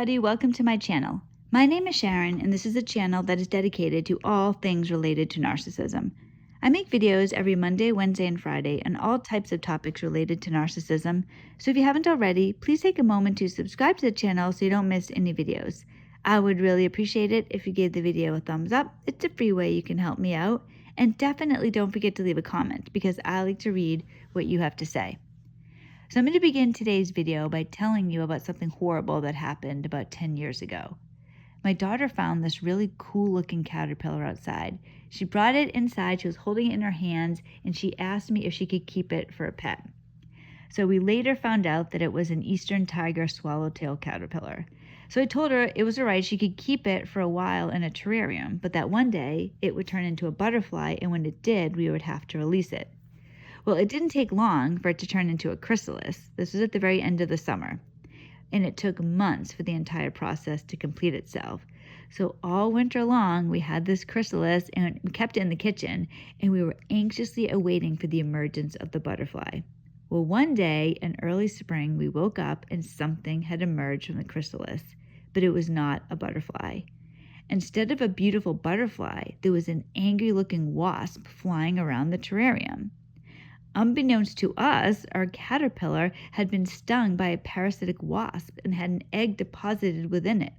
everybody, welcome to my channel. My name is Sharon and this is a channel that is dedicated to all things related to narcissism. I make videos every Monday, Wednesday, and Friday on all types of topics related to narcissism, so if you haven't already, please take a moment to subscribe to the channel so you don't miss any videos. I would really appreciate it if you gave the video a thumbs up. It's a free way you can help me out, and definitely don't forget to leave a comment because I like to read what you have to say. So I'm going to begin today's video by telling you about something horrible that happened about 10 years ago. My daughter found this really cool looking caterpillar outside. She brought it inside, she was holding it in her hands, and she asked me if she could keep it for a pet. So we later found out that it was an eastern tiger swallowtail caterpillar. So I told her it was all right, she could keep it for a while in a terrarium, but that one day it would turn into a butterfly, and when it did, we would have to release it. Well, it didn't take long for it to turn into a chrysalis. This was at the very end of the summer, and it took months for the entire process to complete itself. So all winter long, we had this chrysalis and we kept it in the kitchen, and we were anxiously awaiting for the emergence of the butterfly. Well, one day in early spring, we woke up and something had emerged from the chrysalis, but it was not a butterfly. Instead of a beautiful butterfly, there was an angry-looking wasp flying around the terrarium. Unbeknownst to us, our caterpillar had been stung by a parasitic wasp and had an egg deposited within it.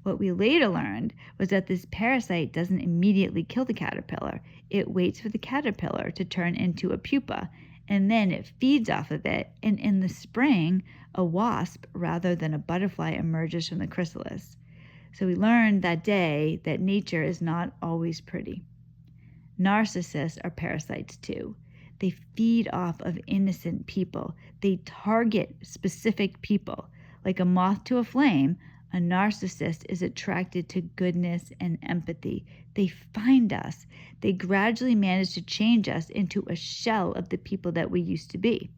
What we later learned was that this parasite doesn't immediately kill the caterpillar. It waits for the caterpillar to turn into a pupa, and then it feeds off of it, and in the spring, a wasp rather than a butterfly emerges from the chrysalis. So we learned that day that nature is not always pretty. Narcissists are parasites too. They feed off of innocent people. They target specific people. Like a moth to a flame, a narcissist is attracted to goodness and empathy. They find us. They gradually manage to change us into a shell of the people that we used to be.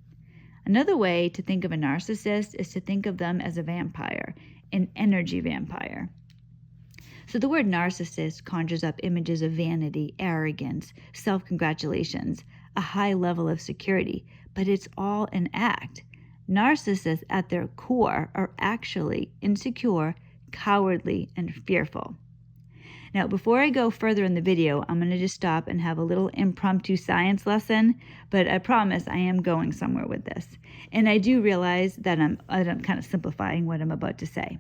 Another way to think of a narcissist is to think of them as a vampire, an energy vampire. So the word narcissist conjures up images of vanity, arrogance, self-congratulations, a high level of security, but it's all an act. Narcissists at their core are actually insecure, cowardly, and fearful. Now, before I go further in the video, I'm going to just stop and have a little impromptu science lesson, but I promise I am going somewhere with this. And I do realize that I'm kind of simplifying what I'm about to say.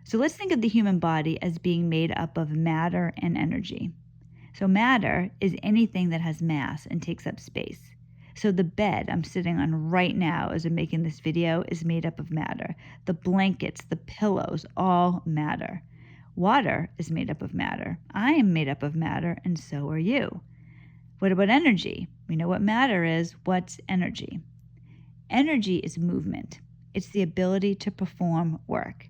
So let's think of the human body as being made up of matter and energy. So matter is anything that has mass and takes up space. So the bed I'm sitting on right now as I'm making this video is made up of matter. The blankets, the pillows, all matter. Water is made up of matter. I am made up of matter, and so are you. What about energy? We know what matter is. What's energy? Energy is movement. It's the ability to perform work.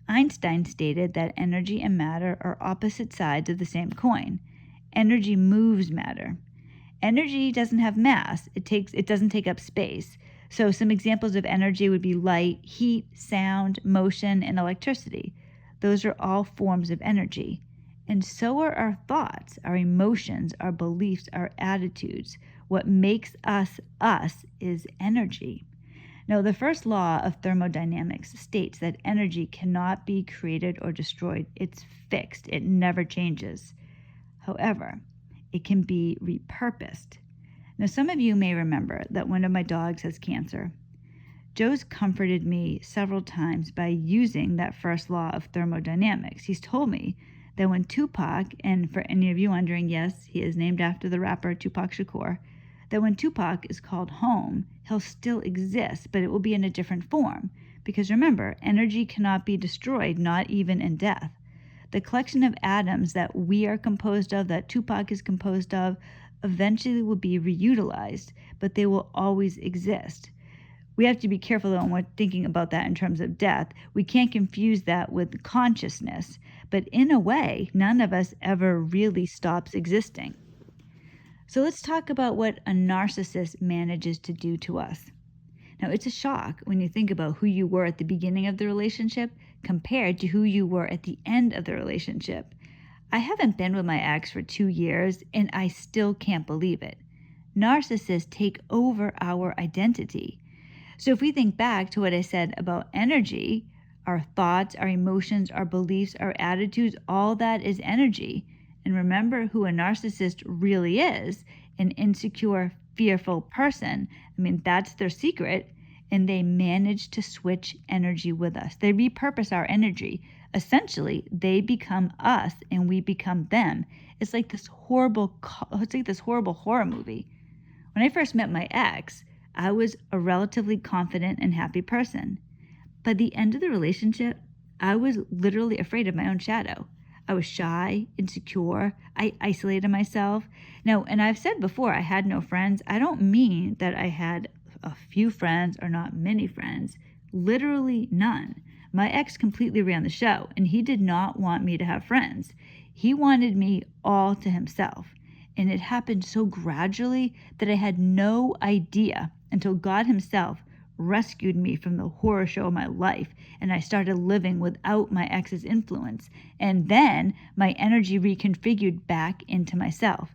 Einstein stated that energy and matter are opposite sides of the same coin. Energy moves matter. Energy doesn't have mass. It doesn't take up space. So some examples of energy would be light, heat, sound, motion, and electricity. Those are all forms of energy. And so are our thoughts, our emotions, our beliefs, our attitudes. What makes us us is energy. Now, the first law of thermodynamics states that energy cannot be created or destroyed. It's fixed. It never changes. However, it can be repurposed. Now, some of you may remember that one of my dogs has cancer. Joe's comforted me several times by using that first law of thermodynamics. He's told me that when Tupac, and for any of you wondering, yes, he is named after the rapper Tupac Shakur, that when Tupac is called home, he'll still exist, but it will be in a different form. Because remember, energy cannot be destroyed, not even in death. The collection of atoms that we are composed of, that Tupac is composed of, eventually will be reutilized, but they will always exist. We have to be careful though when we're thinking about that in terms of death. We can't confuse that with consciousness, but in a way, none of us ever really stops existing. So let's talk about what a narcissist manages to do to us. Now, it's a shock when you think about who you were at the beginning of the relationship compared to who you were at the end of the relationship. I haven't been with my ex for 2 years, and I still can't believe it. Narcissists take over our identity. So if we think back to what I said about energy, Our thoughts, our emotions, our beliefs, our attitudes, all that is energy. And remember who a narcissist really is, an insecure, fearful person. I mean, that's their secret. And they manage to switch energy with us. They repurpose our energy. Essentially, they become us and we become them. It's like this horrible horror movie. When I first met my ex, I was a relatively confident and happy person. By the end of the relationship, I was literally afraid of my own shadow. I was shy, insecure. I isolated myself. Now, and I've said before, I had no friends. I don't mean that I had a few friends or not many friends. Literally none. My ex completely ran the show, and he did not want me to have friends. He wanted me all to himself. And it happened so gradually that I had no idea until God himself rescued me from the horror show of my life, and I started living without my ex's influence. And then my energy reconfigured back into myself.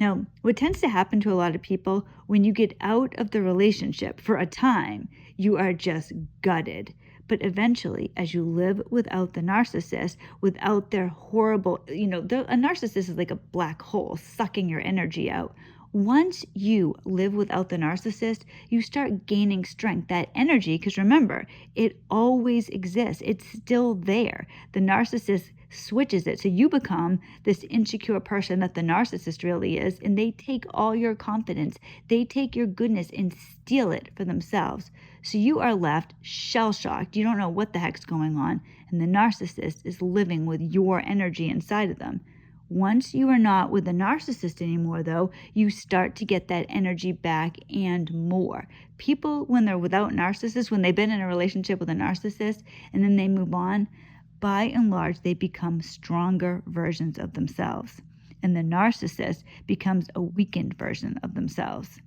Now, what tends to happen to a lot of people when you get out of the relationship for a time, you are just gutted. But eventually, as you live without the narcissist, without their horrible, a narcissist is like a black hole sucking your energy out. Once you live without the narcissist, you start gaining strength, that energy, because remember, it always exists. It's still there. The narcissist switches it. So you become this insecure person that the narcissist really is, and they take all your confidence. They take your goodness and steal it for themselves. So you are left shell-shocked. You don't know what the heck's going on, and the narcissist is living with your energy inside of them. Once you are not with the narcissist anymore, though, you start to get that energy back and more. People, when they're without narcissists, when they've been in a relationship with a narcissist and then they move on, by and large, they become stronger versions of themselves. And the narcissist becomes a weakened version of themselves.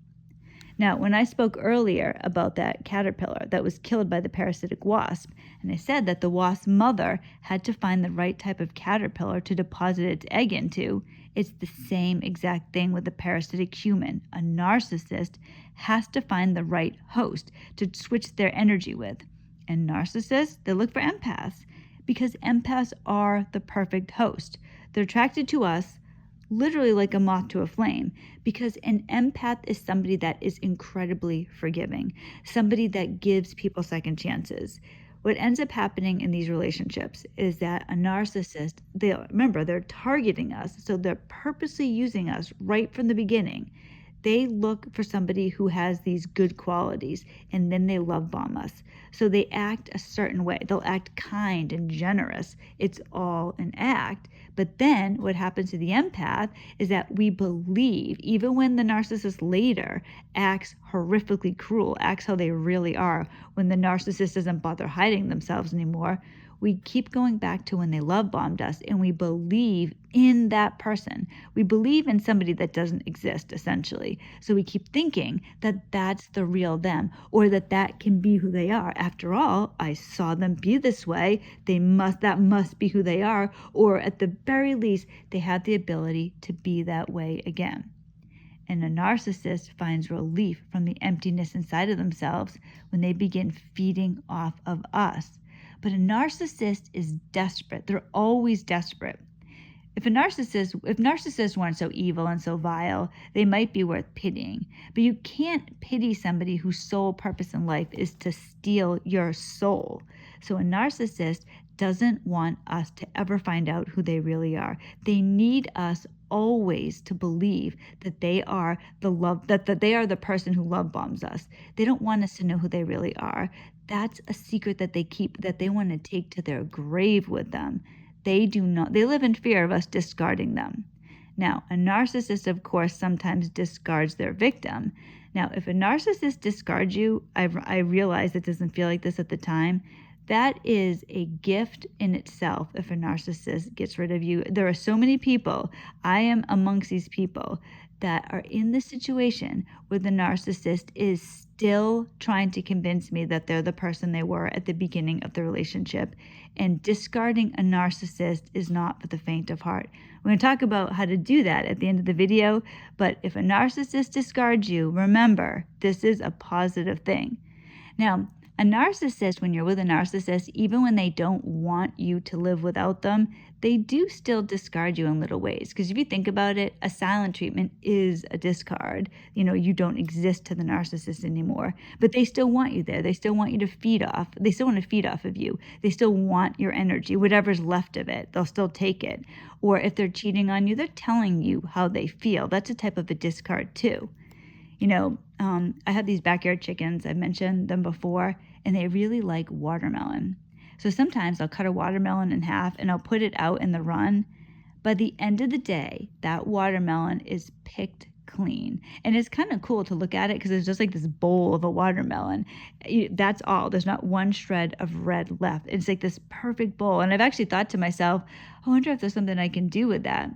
Now, when I spoke earlier about that caterpillar that was killed by the parasitic wasp, and I said that the wasp's mother had to find the right type of caterpillar to deposit its egg into, it's the same exact thing with the parasitic human. A narcissist has to find the right host to switch their energy with. And narcissists, they look for empaths because empaths are the perfect host. They're attracted to us literally like a moth to a flame, because an empath is somebody that is incredibly forgiving, somebody that gives people second chances. What ends up happening in these relationships is that a narcissist, they're targeting us, so they're purposely using us right from the beginning. They look for somebody who has these good qualities, and then they love bomb us. So they act a certain way. They'll act kind and generous. It's all an act. But then what happens to the empath is that we believe, even when the narcissist later acts horrifically cruel, acts how they really are, when the narcissist doesn't bother hiding themselves anymore, we keep going back to when they love bombed us, and we believe in that person. We believe in somebody that doesn't exist, essentially. So we keep thinking that that's the real them, or that can be who they are. After all, I saw them be this way. That must be who they are, or at the very least, they have the ability to be that way again. And a narcissist finds relief from the emptiness inside of themselves when they begin feeding off of us. But a narcissist is desperate. They're always desperate. If narcissists weren't so evil and so vile, they might be worth pitying. But you can't pity somebody whose sole purpose in life is to steal your soul. So a narcissist doesn't want us to ever find out who they really are. They need us always to believe that they are that they are the person who love bombs us. They don't want us to know who they really are. That's a secret that they keep, that they want to take to their grave with them. They live in fear of us discarding them. Now, a narcissist, of course, sometimes discards their victim. Now, if a narcissist discards you, I realize it doesn't feel like this at the time. That is a gift in itself if a narcissist gets rid of you. There are so many people, I am amongst these people, that are in the situation where the narcissist is still trying to convince me that they're the person they were at the beginning of the relationship. And discarding a narcissist is not for the faint of heart. We're going to talk about how to do that at the end of the video, but if a narcissist discards you, remember, this is a positive thing. Now, A narcissist, when you're with a narcissist, even when they don't want you to live without them, they do still discard you in little ways. Because if you think about it, a silent treatment is a discard. You don't exist to the narcissist anymore, but they still want you there. They still want you to feed off. They still want to feed off of you. They still want your energy, whatever's left of it. They'll still take it. Or if they're cheating on you, they're telling you how they feel. That's a type of a discard too. I have these backyard chickens. I've mentioned them before, and they really like watermelon. So sometimes I'll cut a watermelon in half and I'll put it out in the run. By the end of the day, that watermelon is picked clean. And it's kind of cool to look at it because it's just like this bowl of a watermelon. That's all. There's not one shred of red left. It's like this perfect bowl. And I've actually thought to myself, I wonder if there's something I can do with that.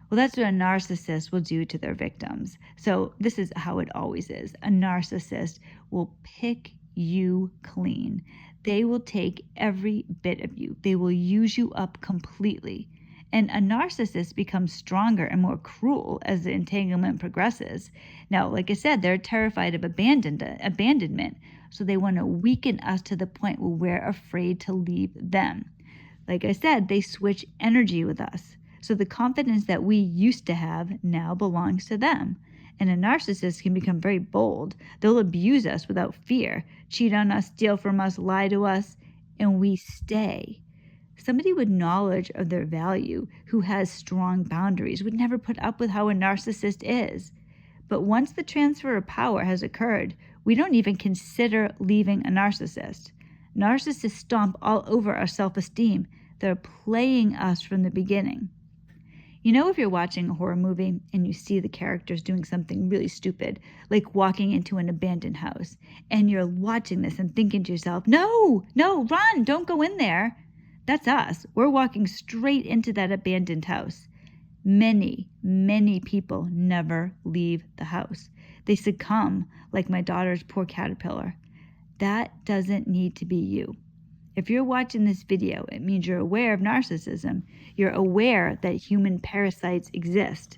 Well, that's what a narcissist will do to their victims. So this is how it always is. A narcissist will pick you clean. They will take every bit of you. They will use you up completely. And a narcissist becomes stronger and more cruel as the entanglement progresses. Now, like I said, they're terrified of abandonment. So they want to weaken us to the point where we're afraid to leave them. Like I said, they switch energy with us. So the confidence that we used to have now belongs to them. And a narcissist can become very bold. They'll abuse us without fear, cheat on us, steal from us, lie to us, and we stay. Somebody with knowledge of their value, who has strong boundaries, would never put up with how a narcissist is. But once the transfer of power has occurred, we don't even consider leaving a narcissist. Narcissists stomp all over our self-esteem. They're playing us from the beginning. If you're watching a horror movie and you see the characters doing something really stupid, like walking into an abandoned house, and you're watching this and thinking to yourself, no, run, don't go in there. That's us. We're walking straight into that abandoned house. Many, many people never leave the house. They succumb like my daughter's poor caterpillar. That doesn't need to be you. If you're watching this video, it means you're aware of narcissism. You're aware that human parasites exist.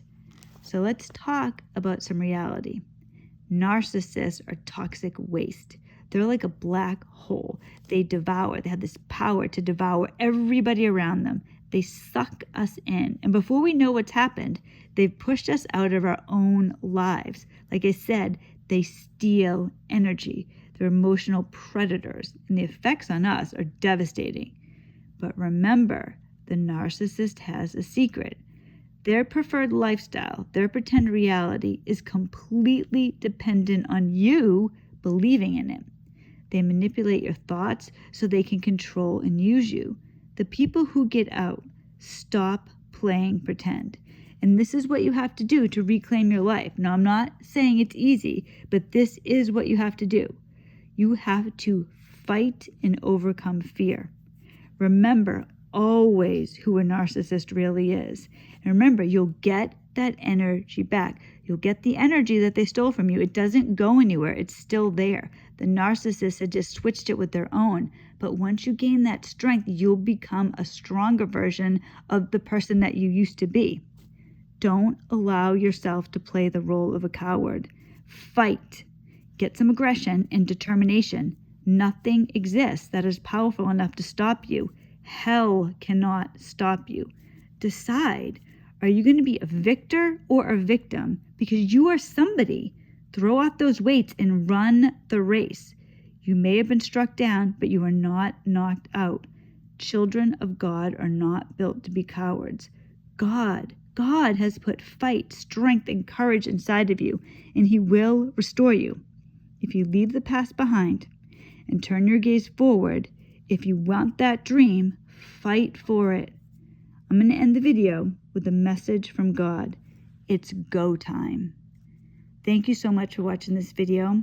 So let's talk about some reality. Narcissists are toxic waste. They're like a black hole. They devour. They have this power to devour everybody around them. They suck us in. And before we know what's happened, they've pushed us out of our own lives. Like I said, they steal energy. They're emotional predators, and the effects on us are devastating. But remember, the narcissist has a secret. Their preferred lifestyle, their pretend reality, is completely dependent on you believing in it. They manipulate your thoughts so they can control and use you. The people who get out stop playing pretend. And this is what you have to do to reclaim your life. Now, I'm not saying it's easy, but this is what you have to do. You have to fight and overcome fear. Remember always who a narcissist really is. And remember, you'll get that energy back. You'll get the energy that they stole from you. It doesn't go anywhere. It's still there. The narcissist had just switched it with their own. But once you gain that strength, you'll become a stronger version of the person that you used to be. Don't allow yourself to play the role of a coward. Fight. Get some aggression and determination. Nothing exists that is powerful enough to stop you. Hell cannot stop you. Decide, are you going to be a victor or a victim? Because you are somebody. Throw off those weights and run the race. You may have been struck down, but you are not knocked out. Children of God are not built to be cowards. God has put fight, strength, and courage inside of you, and He will restore you. If you leave the past behind and turn your gaze forward, if you want that dream, fight for it. I'm going to end the video with a message from God. It's go time. Thank you so much for watching this video.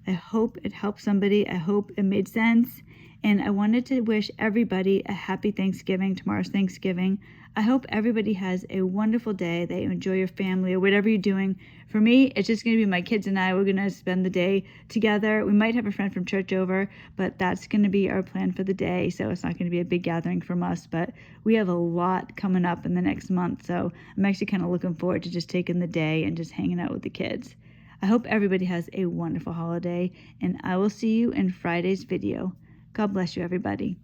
I hope it helped somebody. I hope it made sense. And I wanted to wish everybody a happy Thanksgiving. Tomorrow's Thanksgiving. I hope everybody has a wonderful day, that you enjoy your family or whatever you're doing. For me, it's just going to be my kids and I. We're going to spend the day together. We might have a friend from church over, but that's going to be our plan for the day. So it's not going to be a big gathering from us, but we have a lot coming up in the next month. So I'm actually kind of looking forward to just taking the day and just hanging out with the kids. I hope everybody has a wonderful holiday, and I will see you in Friday's video. God bless you, everybody.